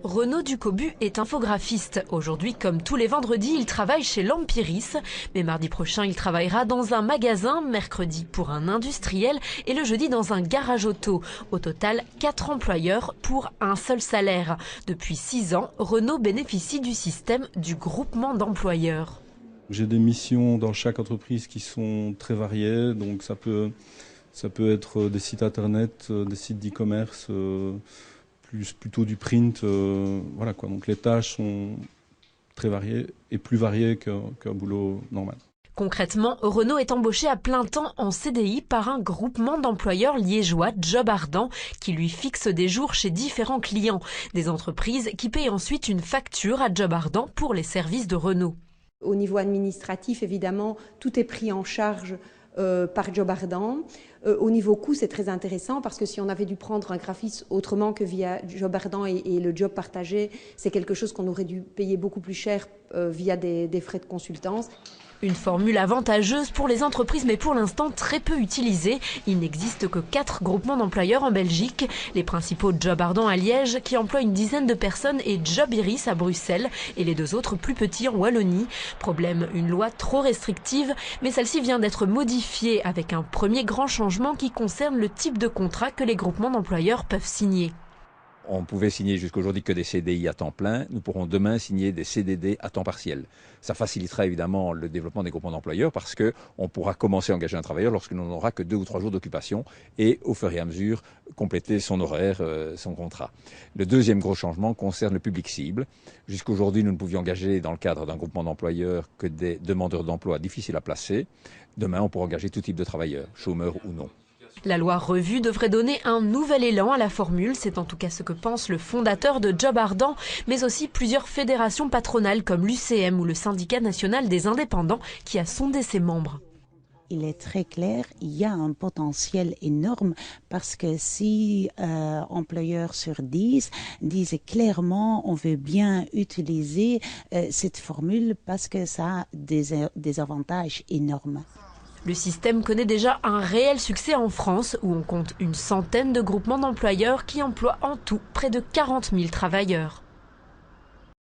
Renaud Ducobu est infographiste. Aujourd'hui, comme tous les vendredis, il travaille chez Lampiris. Mais mardi prochain, il travaillera dans un magasin, mercredi pour un industriel et le jeudi dans un garage auto. Au total, 4 employeurs pour un seul salaire. Depuis 6 ans, Renaud bénéficie du système du groupement d'employeurs. J'ai des missions dans chaque entreprise qui sont très variées. Donc ça peut être des sites internet, des sites d'e-commerce, plutôt du print, voilà quoi. Donc les tâches sont très variées et plus variées qu'un boulot normal. Concrètement, Renaud est embauché à plein temps en CDI par un groupement d'employeurs liégeois, Job Ardent, qui lui fixe des jours chez différents clients. Des entreprises qui payent ensuite une facture à Job Ardent pour les services de Renaud. Au niveau administratif, évidemment, tout est pris en charge par Job Ardent. Au niveau coût, c'est très intéressant parce que si on avait dû prendre un graphiste autrement que via Job Ardent et le job partagé, c'est quelque chose qu'on aurait dû payer beaucoup plus cher via des frais de consultance. Une formule avantageuse pour les entreprises, mais pour l'instant très peu utilisée. Il n'existe que 4 groupements d'employeurs en Belgique. Les principaux Job Ardent à Liège, qui emploient une dizaine de personnes, et Job Iris à Bruxelles, et les 2 autres plus petits en Wallonie. Problème, une loi trop restrictive, mais celle-ci vient d'être modifiée avec un premier grand changement qui concerne le type de contrat que les groupements d'employeurs peuvent signer. On pouvait signer jusqu'aujourd'hui que des CDI à temps plein. Nous pourrons demain signer des CDD à temps partiel. Ça facilitera évidemment le développement des groupements d'employeurs parce qu'on pourra commencer à engager un travailleur lorsqu'il n'en aura que 2 ou 3 jours d'occupation et au fur et à mesure compléter son horaire, son contrat. Le deuxième gros changement concerne le public cible. Jusqu'aujourd'hui, nous ne pouvions engager dans le cadre d'un groupement d'employeurs que des demandeurs d'emploi difficiles à placer. Demain, on pourra engager tout type de travailleurs, chômeurs ou non. La loi revue devrait donner un nouvel élan à la formule, c'est en tout cas ce que pense le fondateur de Job Ardent, mais aussi plusieurs fédérations patronales comme l'UCM ou le syndicat national des indépendants qui a sondé ses membres. Il est très clair, il y a un potentiel énorme parce que si employeurs sur 10 disent clairement on veut bien utiliser cette formule parce que ça a des avantages énormes. Le système connaît déjà un réel succès en France où on compte une centaine de groupements d'employeurs qui emploient en tout près de 40 000 travailleurs.